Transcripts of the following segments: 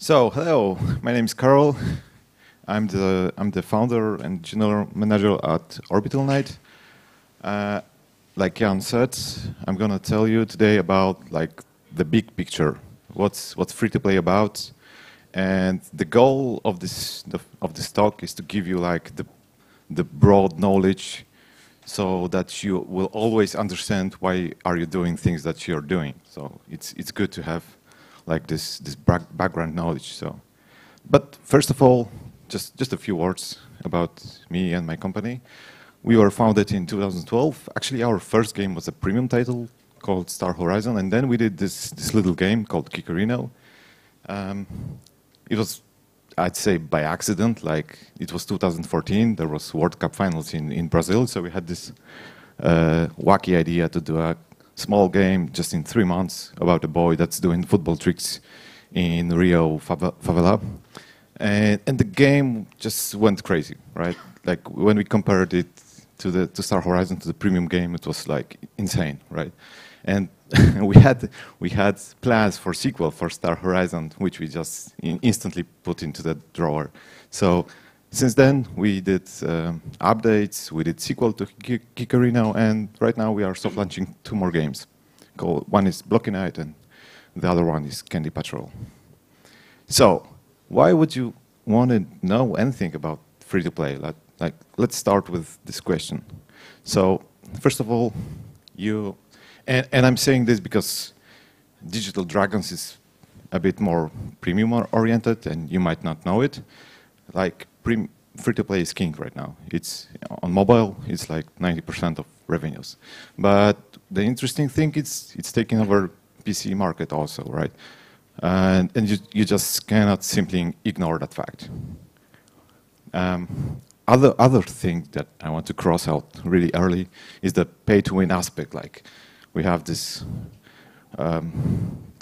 So, hello, my name is Karol. I'm the founder and general manager at Orbital Night. Like Jan said, I'm gonna tell you today about like the big picture. What's free to play about, and the goal of this talk is to give you like the broad knowledge, so that you will always understand why are you doing things that you're doing. So it's good to have like this background knowledge. So, but first of all, just a few words about me and my company. We were founded in 2012. Actually, our first game was a premium title called Star Horizon, and then we did this little game called Kikarino. It was, I'd say, by accident. Like, it was 2014. There was World Cup finals in Brazil, so we had this wacky idea to do a small game just in 3 months about a boy that's doing football tricks in Rio favela. And the game just went crazy, right? Like, when we compared it to Star Horizon, to the premium game, it was like insane, right? And we had plans for sequel for Star Horizon, which we just instantly put into the drawer. So since then, we did updates, we did sequel to Kikarino, and right now we are soft launching 2 more games. One is Blocky Night, and the other one is Candy Patrol. So, why would you want to know anything about free-to-play? Like, let's start with this question. So, first of all, and I'm saying this because Digital Dragons is a bit more premium-oriented, and you might not know it. Like, free-to-play is king right now. It's on mobile, it's like 90% of revenues. But the interesting thing is it's taking over PC market also, right? And you just cannot simply ignore that fact. Other thing that I want to cross out really early is the pay-to-win aspect. Like, we have this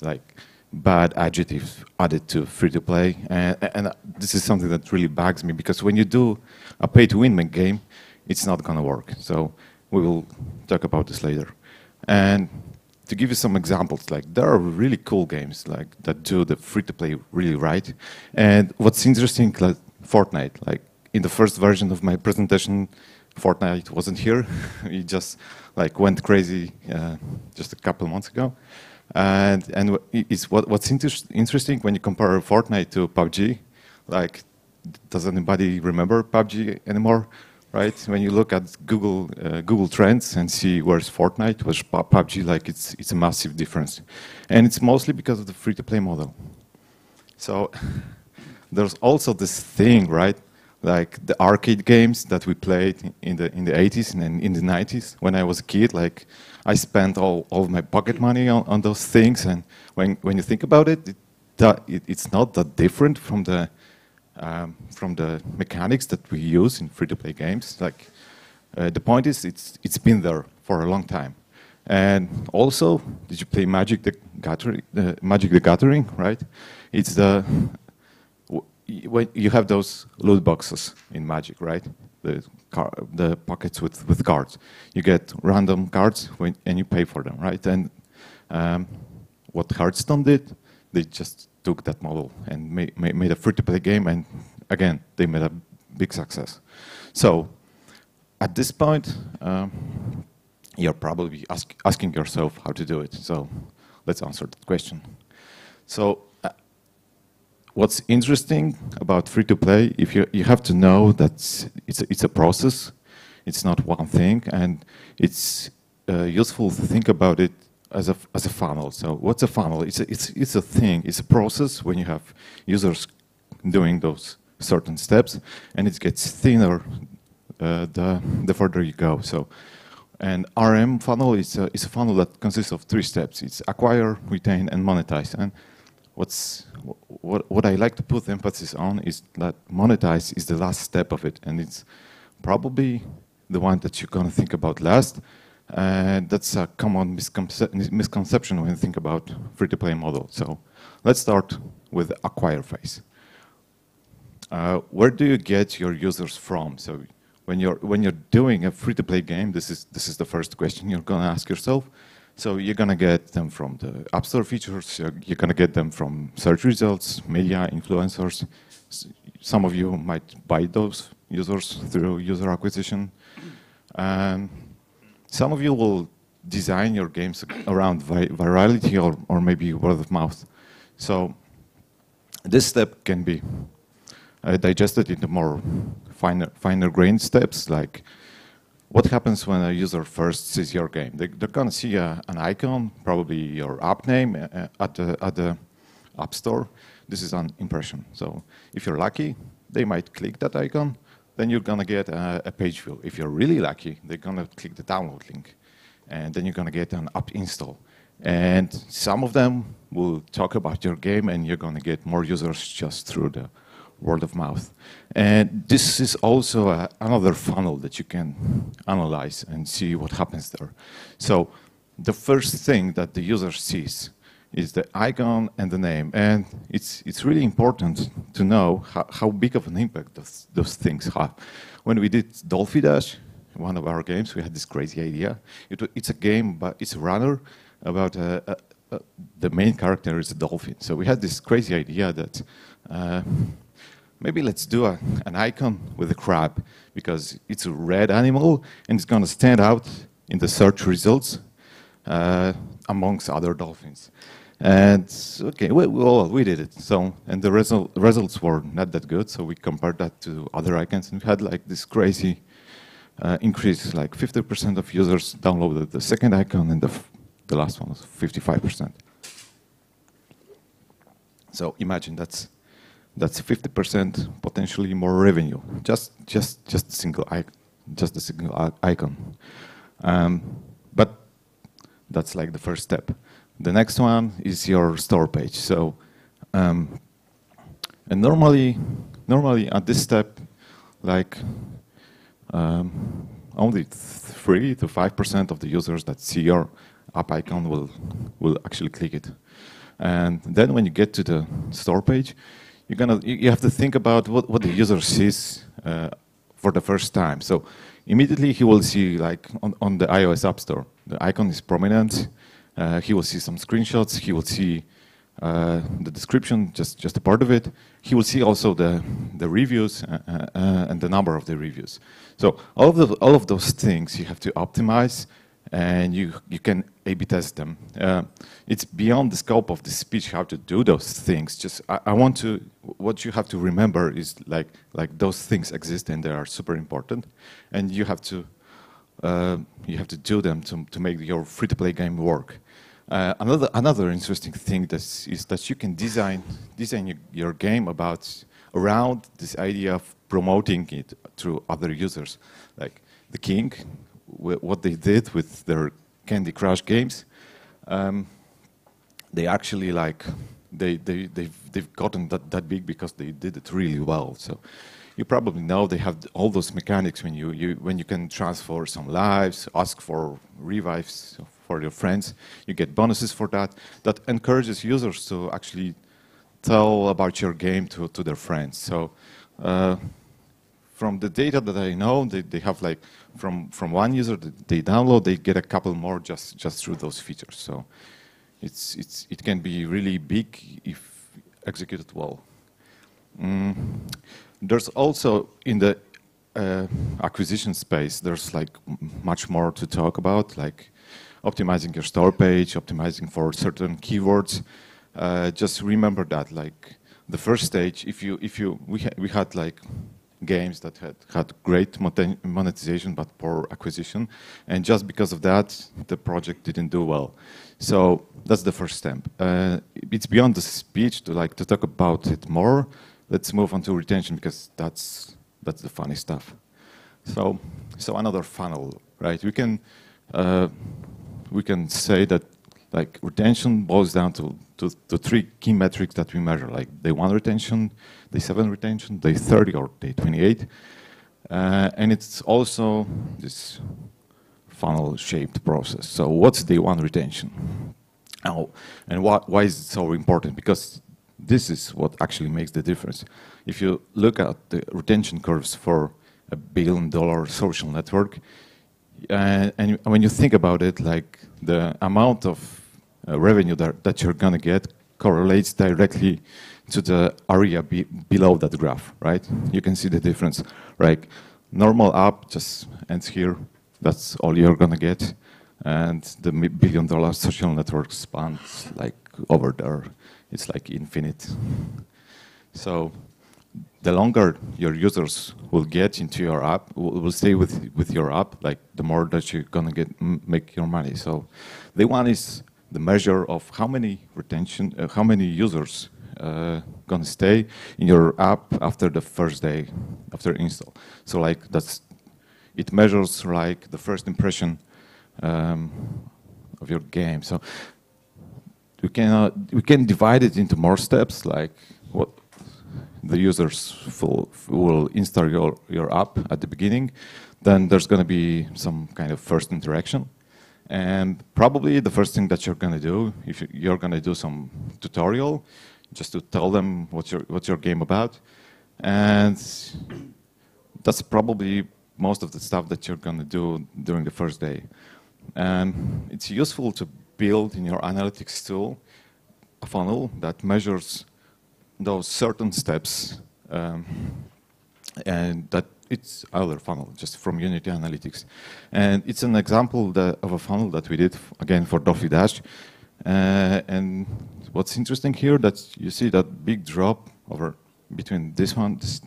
like bad adjective added to free-to-play, and this is something that really bugs me, because when you do a pay-to-win game, it's not going to work. So we will talk about this later. And to give you some examples, like, there are really cool games like that do the free-to-play really right. And what's interesting, like Fortnite, like in the first version of my presentation, Fortnite wasn't here. It just like went crazy just a couple months ago. And what's interesting when you compare Fortnite to PUBG, like, does anybody remember PUBG anymore? Right? When you look at Google Trends and see where's Fortnite, where's PUBG, like it's a massive difference, and it's mostly because of the free-to-play model. So there's also this thing, right? Like the arcade games that we played in the 80s and in the 90s. When I was a kid, like, I spent all of my pocket money on those things, and when you think about it, it's not that different from the mechanics that we use in free-to-play games. Like, the point is, it's been there for a long time. And also, did you play Magic the Gathering? Right? It's when you have those loot boxes in Magic, right? The pockets with cards. You get random cards and you pay for them, right? And what Hearthstone did, they just took that model and made a free-to-play game, and again, they made a big success. So, at this point, you're probably asking yourself how to do it. So, let's answer that question. So, what's interesting about free-to-play, if you have to know that it's a process, it's not one thing, and it's useful to think about it as a funnel. So what's a funnel? It's a thing. It's a process when you have users doing those certain steps, and it gets thinner the further you go. So, and RM funnel is a funnel that consists of 3 steps. It's acquire, retain, and monetize. And what I like to put emphasis on is that monetize is the last step of it, and it's probably the one that you're going to think about last. And that's a common misconception when you think about free-to-play model. So let's start with the acquire phase. Where do you get your users from? So when you're doing a free-to-play game, this is the first question you're going to ask yourself. So you're going to get them from the App Store features. You're going to get them from search results, media, influencers. Some of you might buy those users through user acquisition. Some of you will design your games around virality or maybe word of mouth. So this step can be digested into more finer grained steps, like what happens when a user first sees your game. They're going to see an icon, probably your app name at the App Store. This is an impression. So if you're lucky, they might click that icon. Then you're going to get a page view. If you're really lucky, they're going to click the download link. And then you're going to get an app install. And some of them will talk about your game, and you're going to get more users just through the word of mouth. And this is also another funnel that you can analyze and see what happens there. So the first thing that the user sees is the icon and the name. And it's really important to know how big of an impact those things have. When we did Dolphy Dash, one of our games, we had this crazy idea. It's a game, but it's a runner about the main character is a dolphin. So we had this crazy idea that maybe let's do an icon with a crab, because it's a red animal and it's going to stand out in the search results amongst other dolphins. And okay, we did it. So, and the results were not that good. So we compared that to other icons, and we had like this crazy increase, like 50% of users downloaded the second icon, and the last one was 55%. So imagine that's 50% potentially more revenue, just a single icon. But that's like the first step. The next one is your store page. So, and normally at this step, like only 3 to 5% of the users that see your app icon will actually click it. And then when you get to the store page, you have to think about what the user sees for the first time. So immediately he will see, like on the iOS App Store, the icon is prominent. He will see some screenshots. He will see the description, just a part of it. He will see also the reviews and the number of the reviews. So all of those things you have to optimize, and you can A/B test them. It's beyond the scope of the speech how to do those things. Just what you have to remember is like those things exist and they are super important, and you have to do them to make your free-to-play game work. Another interesting thing is that you can design your game around this idea of promoting it to other users. Like the King, what they did with their Candy Crush games, they actually they've gotten that big because they did it really well. So you probably know they have all those mechanics when you can transfer some lives, ask for revives for your friends. You get bonuses for that. That encourages users to actually tell about your game to their friends. So from the data that I know, they have like from one user that they download, they get a couple more just through those features. So it can be really big if executed well. There's also in the acquisition space, there's like much more to talk about, like optimizing your store page, optimizing for certain keywords. Just remember that, like the first stage, we had like games that had great monetization but poor acquisition, and just because of that, the project didn't do well. So that's the first step. It's beyond the speech to talk about it more. Let's move on to retention, because that's the funny stuff. So another funnel, right? We can say that like retention boils down to 3 key metrics that we measure, like day 1 retention, day 7 retention, day 30 or day 28. And it's also this funnel-shaped process. So what's day 1 retention? And why is it so important? Because this is what actually makes the difference. If you look at the retention curves for $1 billion social network, And when you think about it, like the amount of revenue that you're gonna get correlates directly to the area below that graph, right? You can see the difference. Like normal app just ends here. That's all you're gonna get. And the billion-dollar social network spans like over there. It's like infinite. So the longer your users will get into your app, will stay with your app, like the more that you're gonna make your money. So the one is the measure of how many how many users gonna stay in your app after the first day after install. So like it measures like the first impression of your game. So we can divide it into more steps, like what the users will install your app at the beginning. Then there's going to be some kind of first interaction. And probably the first thing that you're going to do, if you're going to do some tutorial, just to tell them what's your game about. And that's probably most of the stuff that you're going to do during the first day. And it's useful to build in your analytics tool a funnel that measures those certain steps, and that it's other funnel just from Unity Analytics. And it's an example of a funnel that we did, again, for Dolphy Dash. And what's interesting here, that you see that big drop over between this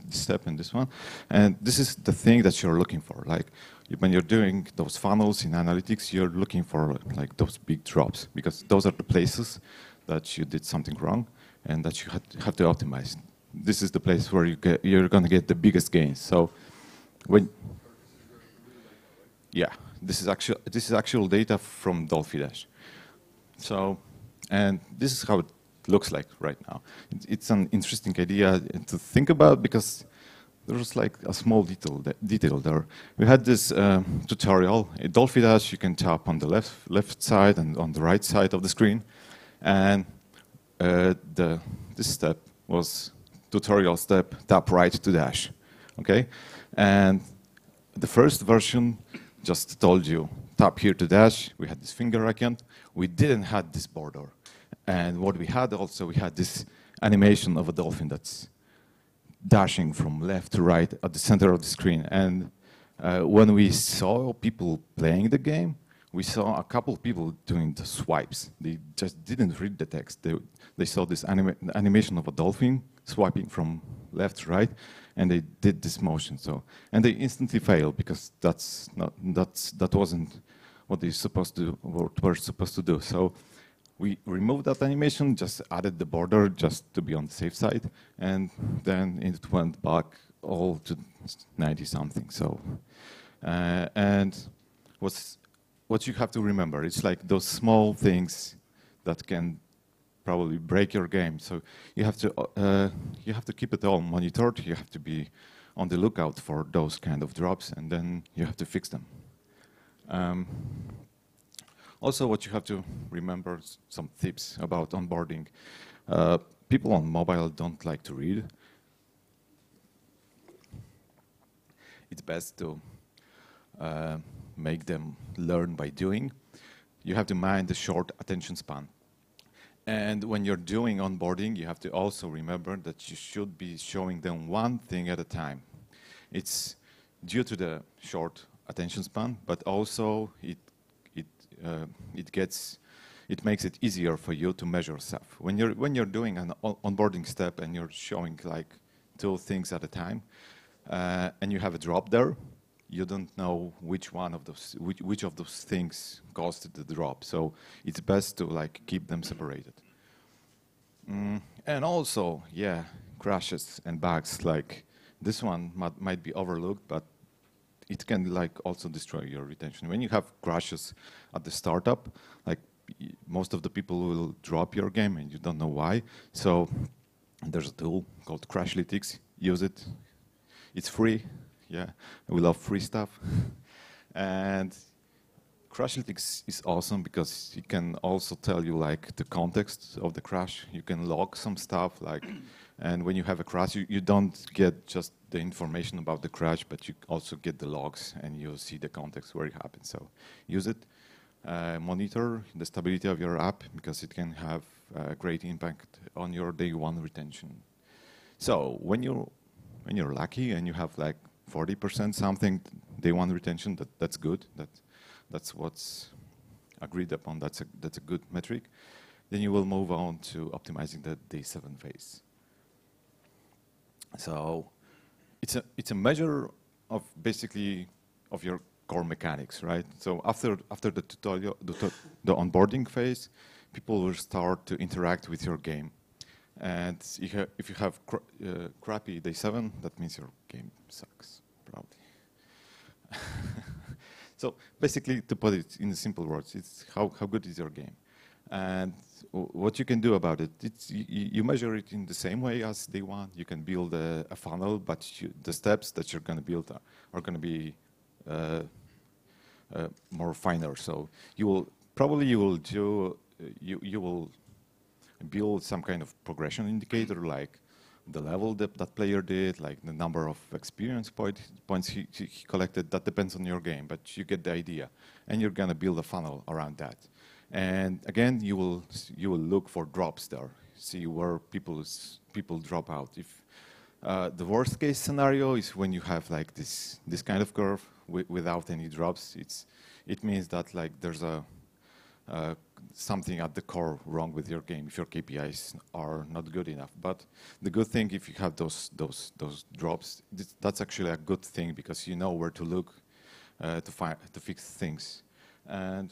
step and this one. And this is the thing that you're looking for. Like when you're doing those funnels in analytics, you're looking for like those big drops, because those are the places that you did something wrong and that you have to optimize. This is the place where you're going to get the biggest gains. So when, yeah, this is actual data from Dolphy Dash. So, and this is how it looks like right now. It's an interesting idea to think about, because there's like a small detail there. We had this tutorial. In Dolphy Dash, you can tap on the left side and on the right side of the screen. And this step was tutorial step, tap right to dash, okay? And the first version just told you, tap here to dash. We had this finger icon. We didn't have this border. And what we had also, we had this animation of a dolphin that's dashing from left to right at the center of the screen. And when we saw people playing the game, we saw a couple of people doing the swipes. They just didn't read the text. They saw this animation of a dolphin swiping from left to right, and they did this motion. So, and they instantly failed, because that wasn't what they were supposed to do. So we removed that animation, just added the border just to be on the safe side, and then it went back all to 90 something. So, and what you have to remember, it's like those small things that can probably break your game. So you have to keep it all monitored. You have to be on the lookout for those kind of drops, and then you have to fix them. Also, what you have to remember, some tips about onboarding. People on mobile don't like to read. It's best to make them learn by doing. You have to mind the short attention span. And when you're doing onboarding, you have to also remember that you should be showing them one thing at a time. It's due to the short attention span, but also it makes it easier for you to measure stuff. When you're doing an onboarding step and you're showing like 2 things at a time, and you have a drop there, you don't know which of those things caused the drop. So it's best to like keep them separated. And also, yeah, crashes and bugs, like this one might be overlooked, but it can like also destroy your retention. When you have crashes at the startup, like most of the people will drop your game and you don't know why. So there's a tool called Crashlytics. Use it. It's free. Yeah, we love free stuff. And Crashlytics is awesome because it can also tell you like the context of the crash. You can log some stuff like And when you have a crash, you don't get just the information about the crash, but you also get the logs and you see the context where it happened. So use it. Monitor the stability of your app because it can have a great impact on your day one retention. So when you're lucky and you have like 40% something day one retention, that's good. That's what's agreed upon. That's a good metric. Then you will move on to optimizing the day 7 phase. So it's a measure of basically of your core mechanics, right? So after the tutorial, the onboarding phase, people will start to interact with your game. And if you have crappy day 7, that means your game sucks, probably. So basically, to put it in simple words, it's how good is your game. And what you can do about it, you measure it in the same way as day 1. You can build a funnel, but the steps that you're going to build are going to be more finer. So you will build some kind of progression indicator, like the level that player did, like the number of experience points he collected. That depends on your game, but you get the idea. And you're going to build a funnel around that. And again, you will look for drops there, see where people drop out. If the worst case scenario is when you have like this kind of curve without any drops, it means that like there's something at the core wrong with your game if your KPIs are not good enough. But the good thing, if you have those drops, that's actually a good thing because you know where to look to fix things. And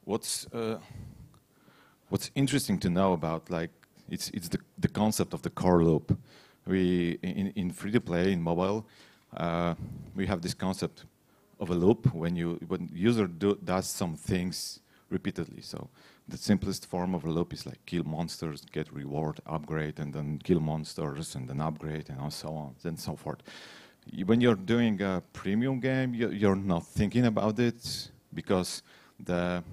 what's interesting to know about, like, it's the concept of the core loop. In free to play in mobile, we have this concept of a loop when user does some things repeatedly. So the simplest form of a loop is like kill monsters, get reward, upgrade, and then kill monsters, and then upgrade, and so on and so forth. When you're doing a premium game, you're not thinking about it because the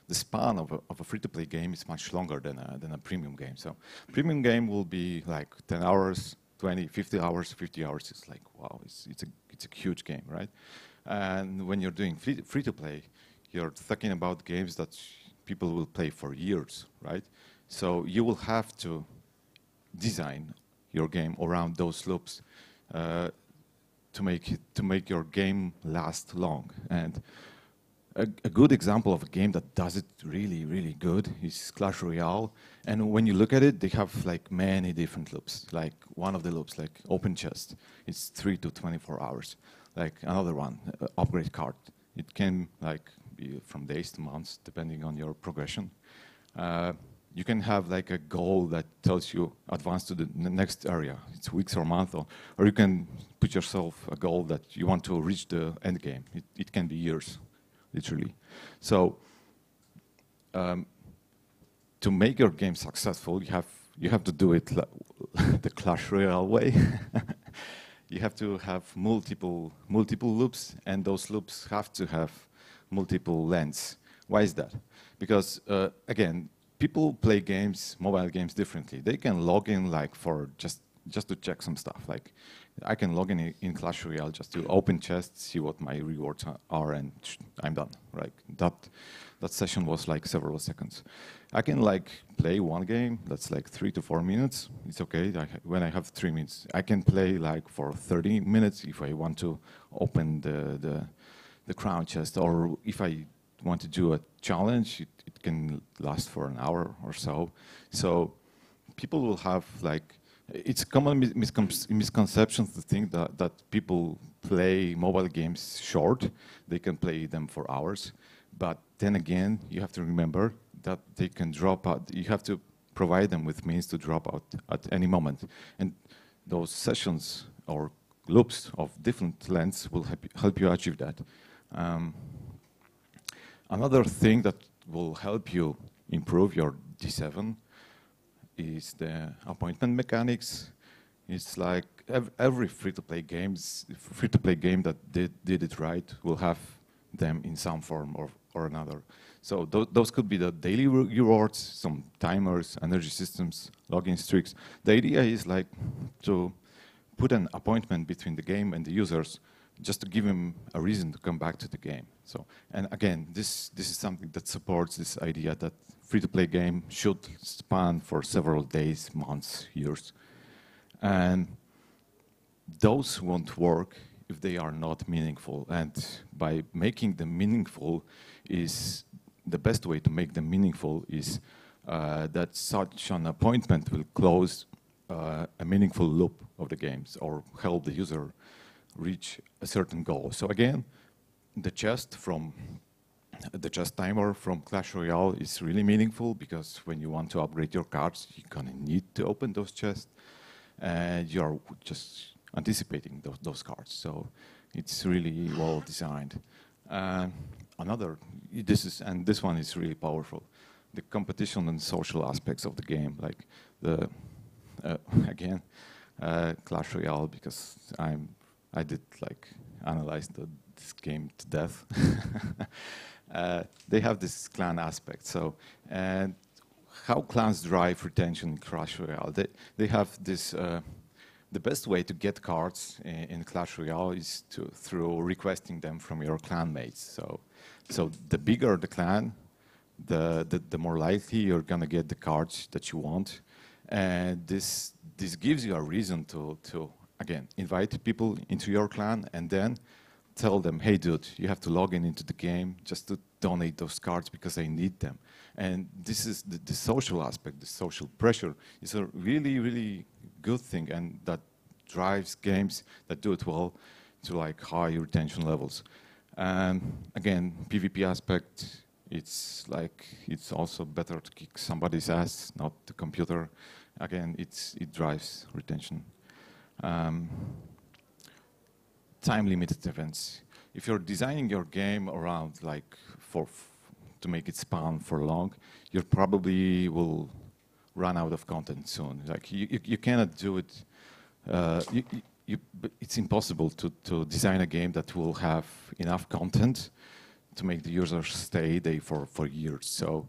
span of a free-to-play game is much longer than a premium game. So premium game will be like 10 hours, 20, 50 hours. 50 hours is like, wow, it's a huge game, right? And when you're doing free-to-play, you're talking about games that people will play for years, right? So you will have to design your game around those loops to make your game last long. And a good example of a game that does it really, really good is Clash Royale. And when you look at it, they have like many different loops. Like one of the loops, like open chest, it's 3 to 24 hours. Like another one, upgrade card. It can like be from days to months, depending on your progression. You can have like a goal that tells you advance to the next area. It's weeks or months, or you can put yourself a goal that you want to reach the end game. It can be years, literally. So to make your game successful, you have to do it the Clash Royale way. You have to have multiple loops, and those loops have to have multiple lengths. Why is that? Because again, people play games, mobile games, differently. They can log in like for just to check some stuff. Like I can log in Clash Royale just to open chests, see what my rewards are, and I'm done. Right? That session was like several seconds. I can like play one game that's like 3 to 4 minutes. It's okay. When I have 3 minutes, I can play like for 30 minutes if I want to open the crown chest, or if I want to do a challenge, it can last for an hour or so. So people will have like, it's a common misconception to think that people play mobile games short. They can play them for hours. But then again, you have to remember that they can drop out. You have to provide them with means to drop out at any moment. And those sessions or loops of different lengths will help you achieve that. Another thing that will help you improve your D7 is the appointment mechanics. It's like every free-to-play game that did it right will have them in some form or another. So those could be the daily rewards, some timers, energy systems, login streaks. The idea is like to put an appointment between the game and the users, just to give him a reason to come back to the game. So, and again, this is something that supports this idea that free-to-play game should span for several days, months, years. And those won't work if they are not meaningful. And by making them meaningful is the best way to make them meaningful is that such an appointment will close a meaningful loop of the games or help the user reach a certain goal. So again, the chest timer from Clash Royale is really meaningful because when you want to upgrade your cards, you're gonna need to open those chests, and you're just anticipating those cards. So it's really well designed. This one is really powerful. The competition and social aspects of the game, like the again Clash Royale, because I did like analyze this game to death. They have this clan aspect. So, and how clans drive retention in Clash Royale? They have this. The best way to get cards in Clash Royale is through requesting them from your clan mates. So the bigger the clan, the more likely you're gonna get the cards that you want, and this gives you a reason to again, invite people into your clan and then tell them, hey, dude, you have to log into the game just to donate those cards because I need them. And this is the social aspect, the social pressure is a really, really good thing, and that drives games that do it well to like high retention levels. Again, PvP aspect, it's also better to kick somebody's ass, not the computer. Again, it drives retention. Time-limited events. If you're designing your game around like to make it span for long, you probably will run out of content soon. Like you cannot do it. It's impossible to design a game that will have enough content to make the users stay there for years. So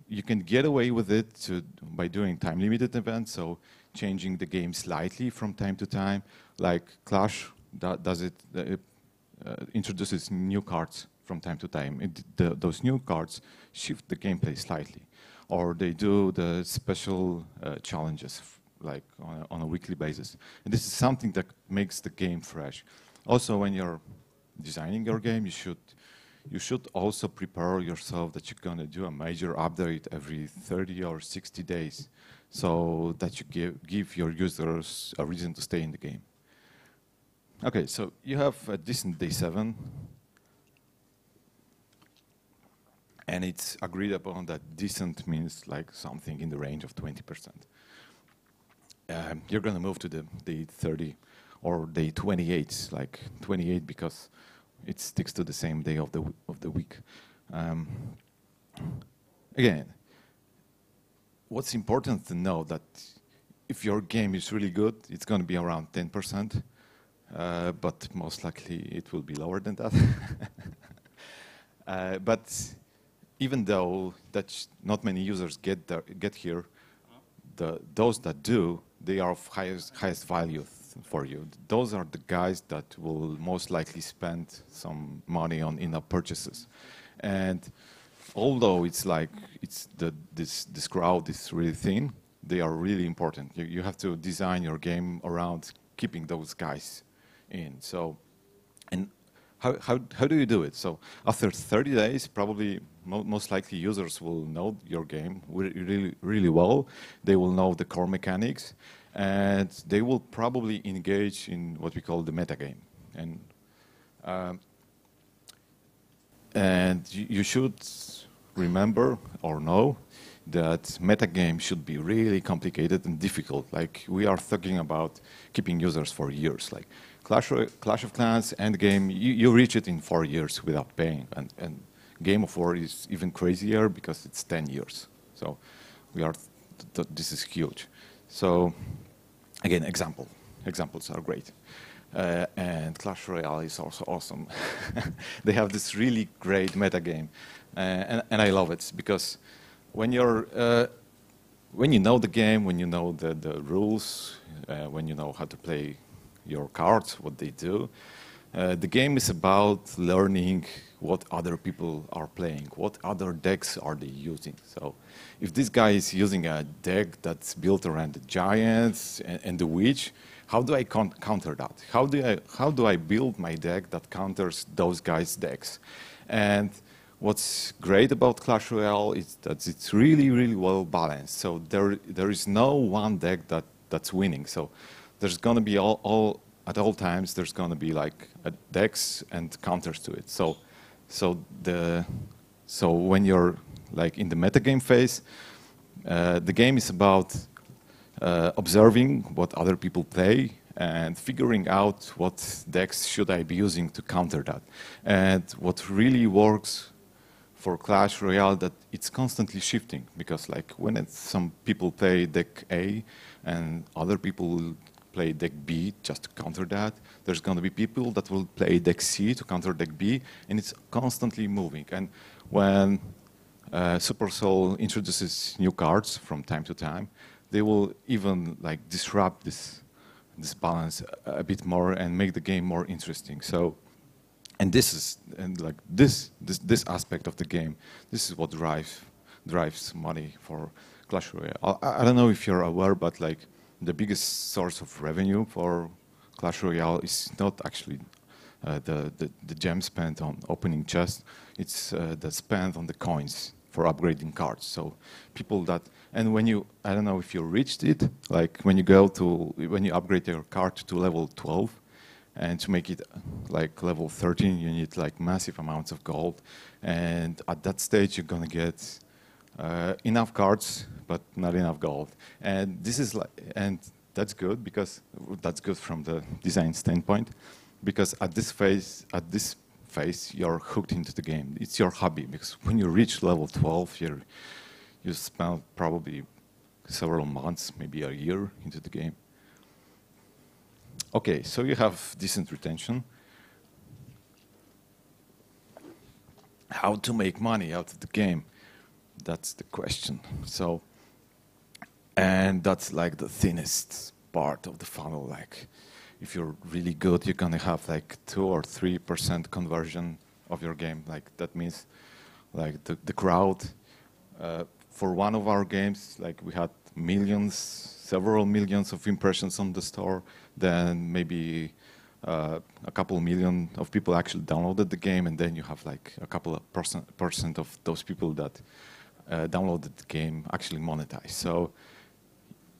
you can get away with it by doing time-limited events, so changing the game slightly from time to time. Like Clash does it, introduces new cards from time to time. Those new cards shift the gameplay slightly. Or they do the special challenges like on a weekly basis. And this is something that makes the game fresh. Also, when you're designing your game, you should also prepare yourself that you're going to do a major update every 30 or 60 days so that you give your users a reason to stay in the game. Okay, so you have a decent day 7. And it's agreed upon that decent means like something in the range of 20%. You're going to move to the day 30 or day 28, like 28 because it sticks to the same day of the week. Again, what's important to know that if your game is really good, it's going to be around 10%, but most likely it will be lower than that. But even though not many users get here, those that do, they are of highest value for you. Those are the guys that will most likely spend some money on in-app purchases. And although it's like this crowd is really thin, they are really important. You have to design your game around keeping those guys in. So, and how do you do it? So after 30 days, probably most likely users will know your game really, really well. They will know the core mechanics, and they will probably engage in what we call the metagame. And you should remember or know that metagame should be really complicated and difficult. Like we are talking about keeping users for years. Like Clash of Clans Endgame, you reach it in 4 years without paying. And Game of War is even crazier because it's 10 years. So this is huge. So again, examples are great. And Clash Royale is also awesome. They have this really great meta game, and I love it because when you know the game, when you know the rules, when you know how to play your cards, what they do, the game is about learning what other people are playing, what other decks are they using. So if this guy is using a deck that's built around the giants and the witch, how do I counter that? How do I build my deck that counters those guys' decks? And what's great about Clash Royale is that it's really, really well balanced. So there is no one deck that's winning. So there's going to be at all times there's going to be like decks and counters to it. So when you're like in the metagame phase, the game is about observing what other people play and figuring out what decks should I be using to counter that. And what really works for Clash Royale, that it's constantly shifting, because like when some people play deck A and other people will play deck B just to counter that, there's going to be people that will play deck C to counter deck B, and it's constantly moving. And when Supercell introduces new cards from time to time, they will even like disrupt this balance a bit more and make the game more interesting. So, and this aspect of the game, this is what drives money for Clash Royale. I don't know if you're aware, but like the biggest source of revenue for Clash Royale is not actually the gem spent on opening chests. It's the spent on the coins for upgrading cards. So people that, and when you, I don't know if you reached it, like when you upgrade your card to level 12, and to make it like level 13, you need like massive amounts of gold. And at that stage, you're gonna get enough cards, but not enough gold. And this is like, and that's good because that's good from the design standpoint, because at this phase, you're hooked into the game. It's your hobby, because when you reach level 12, you spend probably several months, maybe a year into the game. Okay, so you have decent retention. How to make money out of the game? That's the question. So, and that's like the thinnest part of the funnel. Like, if you're really good, you're gonna have like 2 or 3% conversion of your game. Like that means, like the crowd. For one of our games, like we had several millions of impressions on the store. Then maybe a couple million of people actually downloaded the game, and then you have like a couple of percent of those people that downloaded the game actually monetize. So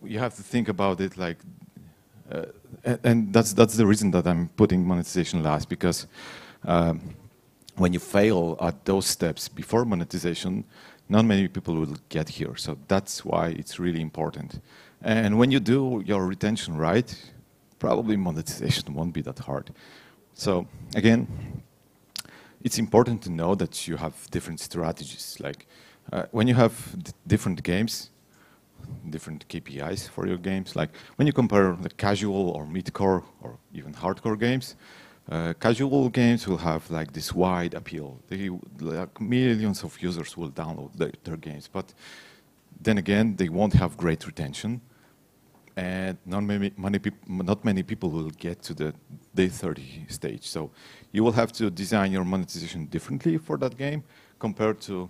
you have to think about it like, and that's the reason that I'm putting monetization last, because when you fail at those steps before monetization, not many people will get here. So that's why it's really important. And when you do your retention right, probably monetization won't be that hard. So again, it's important to know that you have different strategies. Like when you have different games, different KPIs for your games. Like when you compare the casual or mid-core or even hardcore games, casual games will have like this wide appeal. Like millions of users will download their games, but then again, they won't have great retention, and not many people will get to the day 30 stage. So you will have to design your monetization differently for that game compared to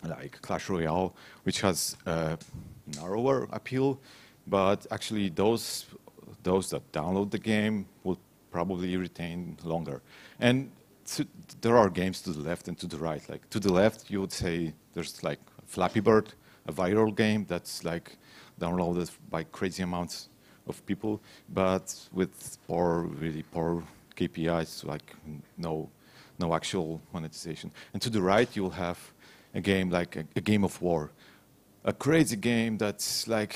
like Clash Royale, which has narrower appeal, but actually those that download the game will probably retain longer. And there are games to the left and to the right. Like to the left, you would say there's like Flappy Bird, a viral game that's like downloaded by crazy amounts of people, but with really poor KPIs, like no actual monetization. And to the right, you will have a game like a Game of War, a crazy game that's like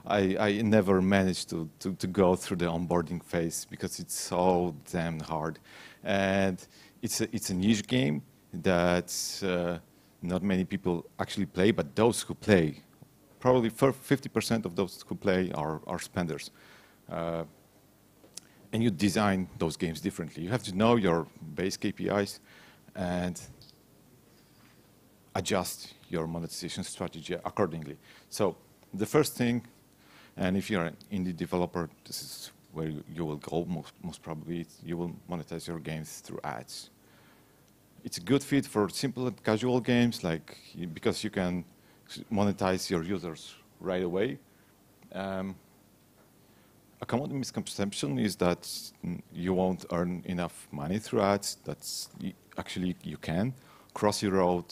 I never managed to go through the onboarding phase because it's so damn hard, and it's a niche game that not many people actually play, but those who play, probably 50% of those who play are spenders. and you design those games differently. You have to know your base KPIs and adjust your monetization strategy accordingly. So the first thing, and if you're an indie developer, this is where you will go most probably, you will monetize your games through ads. It's a good fit for simple and casual games, like because you can monetize your users right away. A common misconception is that you won't earn enough money through ads. Actually you can cross your road.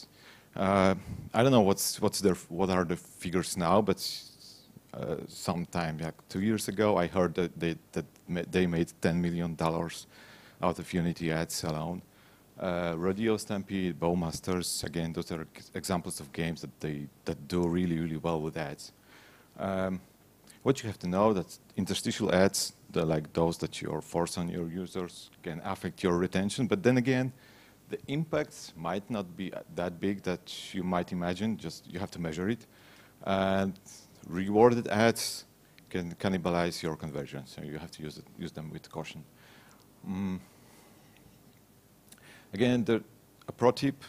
I don't know what are the figures now, but sometime like 2 years ago, I heard that they made $10 million out of Unity ads alone. Rodeo, Stampede, Bowmasters, again, those are examples of games that do really well with ads. What you have to know that interstitial ads, like those that you force on your users, can affect your retention. But then again, the impacts might not be that big that you might imagine. Just you have to measure it. And rewarded ads can cannibalize your conversion, so you have to use them with caution. Again, a pro tip: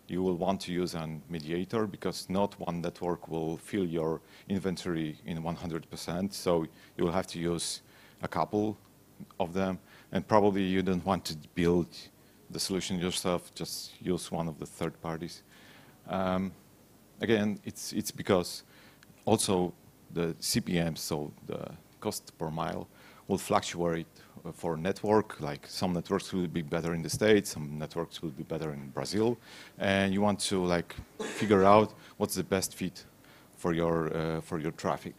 you will want to use a mediator because not one network will fill your inventory in 100%. So you will have to use a couple of them, and probably you don't want to build the solution yourself. Just use one of the third parties. Again, it's because also the CPM, so the cost per mile, will fluctuate for network. Like some networks will be better in the States, some networks will be better in Brazil, and you want to like figure out what's the best fit for your traffic.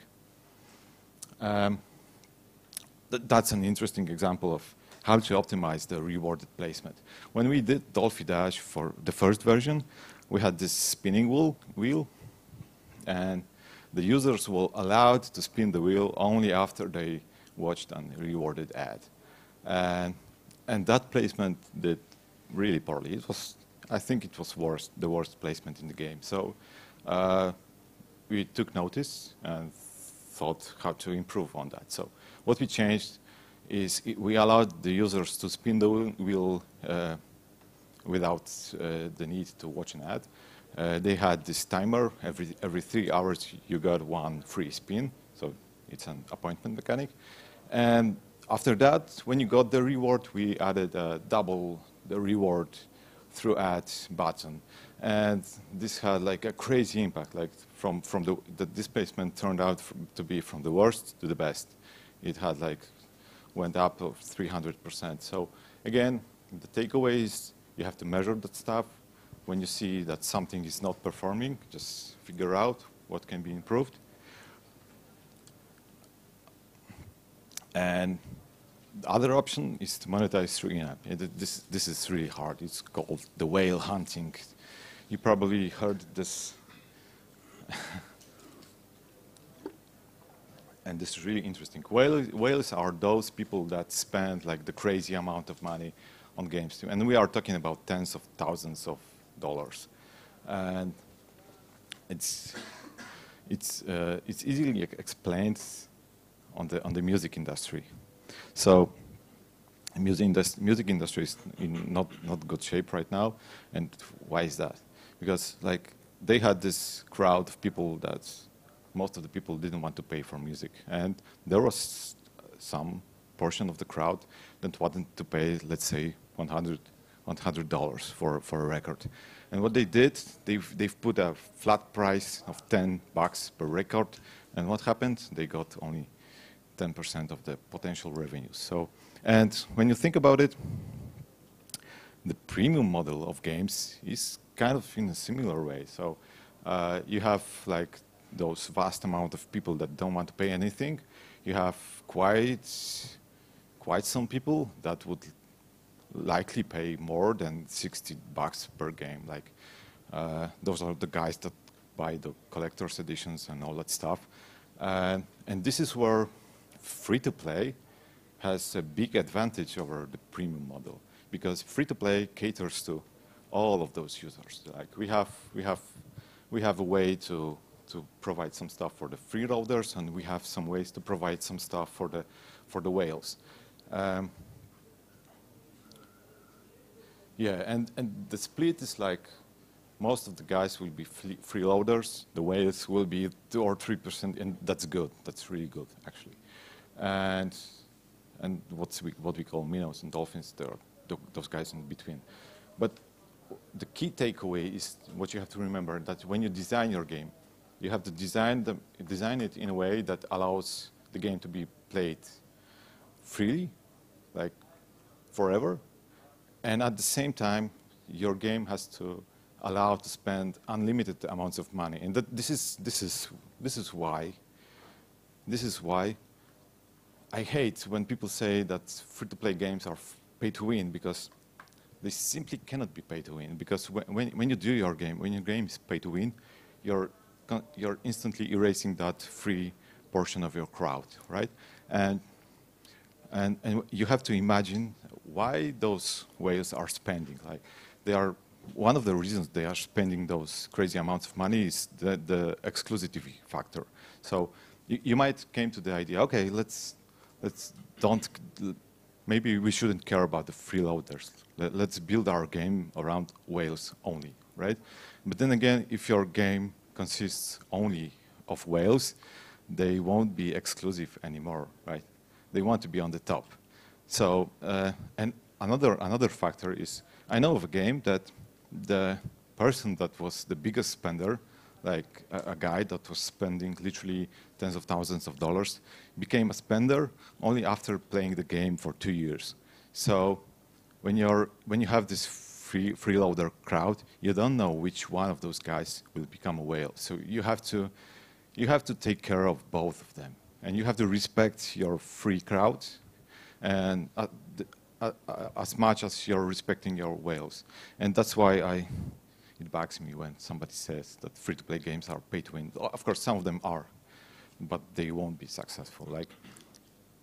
That's an interesting example of how to optimize the rewarded placement. When we did Dolphy Dash for the first version, we had this spinning wheel, and the users were allowed to spin the wheel only after they watched a rewarded ad. And that placement did really poorly. I think it was the worst placement in the game. So we took notice and thought how to improve on that. So what we changed is we allowed the users to spin the wheel without the need to watch an ad. They had this timer. Every 3 hours you got one free spin. So it's an appointment mechanic. And after that, when you got the reward, we added a double the reward through ads button. And this had like a crazy impact. Like from the displacement turned out to be from the worst to the best. It had like went up of 300%. So again, the takeaway is you have to measure that stuff. When you see that something is not performing, just figure out what can be improved. And the other option is to monetize through in-app. This is really hard. It's called the whale hunting. You probably heard this. And this is really interesting. Whales are those people that spend like the crazy amount of money on games. And we are talking about tens of thousands of dollars. And it's easily explained on the music industry. So music industry is in not good shape right now. And why is that? Because like they had this crowd of people that most of the people didn't want to pay for music. And there was some portion of the crowd that wanted to pay, let's say, $100 for a record. And what they did, they've put a flat price of $10 per record. And what happened? They got only 10% of the potential revenues. So, and when you think about it, the premium model of games is kind of in a similar way. So you have like those vast amount of people that don't want to pay anything. You have quite some people that would likely pay more than $60 per game. Like those are the guys that buy the collector's editions and all that stuff. And this is where free-to-play has a big advantage over the premium model, because free-to-play caters to all of those users. Like we have a way to provide some stuff for the freeloaders, and we have some ways to provide some stuff for the whales. Um, yeah, and the split is like most of the guys will be freeloaders. The whales will be 2 or 3%, and that's good. That's really good, actually. And what we call minnows and dolphins, there are those guys in between. But the key takeaway is what you have to remember, that when you design your game, you have to design it in a way that allows the game to be played freely, like forever, and at the same time, your game has to allow to spend unlimited amounts of money. And this is why I hate when people say that free-to-play games are pay to win, because they simply cannot be pay to win. Because when you do your game, when your game is pay to win, you're instantly erasing that free portion of your crowd, right? And you have to imagine why those whales are spending. Like, they are one of the reasons they are spending those crazy amounts of money is the exclusivity factor. So you might came to the idea, okay, maybe we shouldn't care about the freeloaders. Let's build our game around whales only, right? But then again, if your game consists only of whales, they won't be exclusive anymore, right? They want to be on the top. So, and another factor is, I know of a game that the person that was the biggest spender, like a guy that was spending literally tens of thousands of dollars, became a spender only after playing the game for 2 years. So when you have this freeloader crowd, you don't know which one of those guys will become a whale. So you have to take care of both of them, and you have to respect your free crowd, and as much as you're respecting your whales. And that's why it bugs me when somebody says that free-to-play games are pay-to-win. Of course, some of them are, but they won't be successful.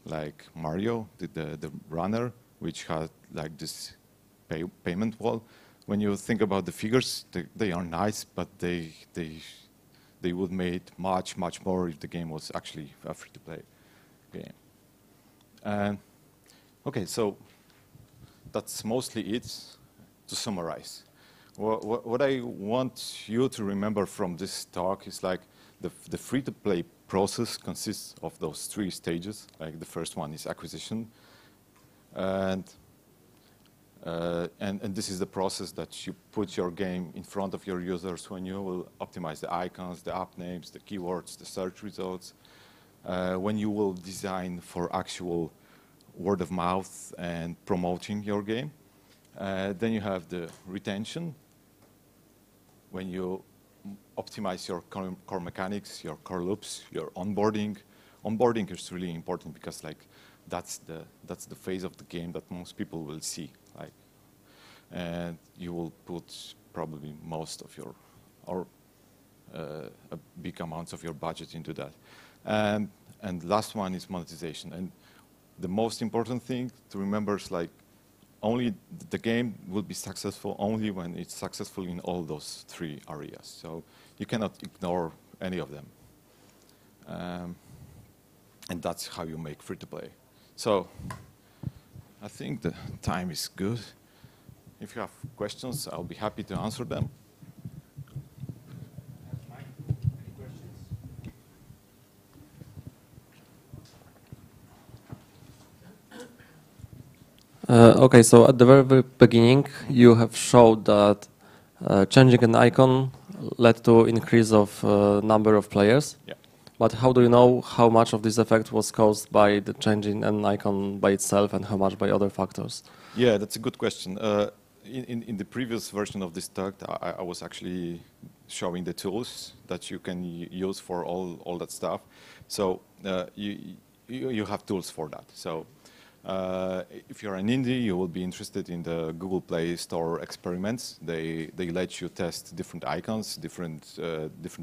Like Mario, the runner, which had like this payment wall. When you think about the figures, they are nice, but they would make much more if the game was actually a free-to-play game. Okay, so that's mostly it. To summarize, what I want you to remember from this talk is like the free-to-play process consists of those 3 stages. Like the first one is acquisition, and this is the process that you put your game in front of your users when you will optimize the icons, the app names, the keywords, the search results, when you will design for actual word of mouth and promoting your game. Then you have the retention, when you optimize your core mechanics, your core loops, your onboarding. Onboarding is really important because like that's the phase of the game that most people will see. Like, and you will put probably most of your a big amounts of your budget into that. And last one is monetization. And the most important thing to remember is like only the game will be successful only when it's successful in all those 3 areas. So you cannot ignore any of them. And that's how you make free-to-play. So I think the time is good. If you have questions, I'll be happy to answer them. Okay, so at the very beginning, you have showed that changing an icon led to increase of number of players. Yeah. But how do you know how much of this effect was caused by the changing an icon by itself and how much by other factors? Yeah, that's a good question. In the previous version of this talk, I was actually showing the tools that you can use for all that stuff. So you have tools for that. So if you're an indie, you will be interested in the Google Play Store experiments. They let you test different icons, different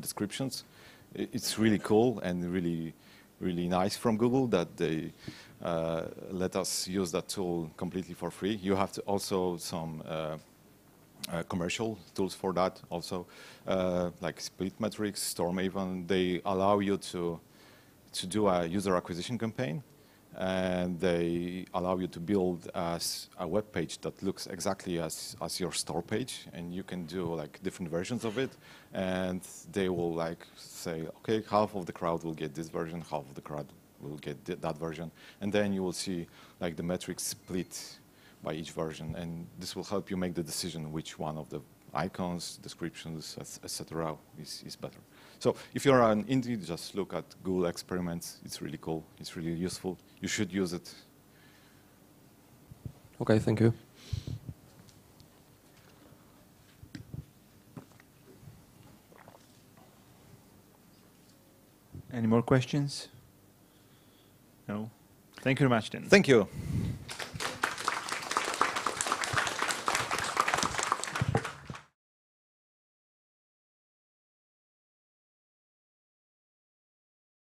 descriptions. It's really cool and really nice from Google that they let us use that tool completely for free. You have to also some commercial tools for that also, like Splitmetrics, StoreMaven. They allow you to do a user acquisition campaign, and they allow you to build as a web page that looks exactly as your store page, and you can do like different versions of it, and they will like say, okay, half of the crowd will get this version, half of the crowd will get that version, and then you will see like the metrics split by each version, and this will help you make the decision which one of the icons, descriptions, etc. is better. So if you're an indie, just look at Google experiments. It's really cool. It's really useful. You should use it. Okay, thank you. Any more questions? No? Thank you very much, then. Thank you.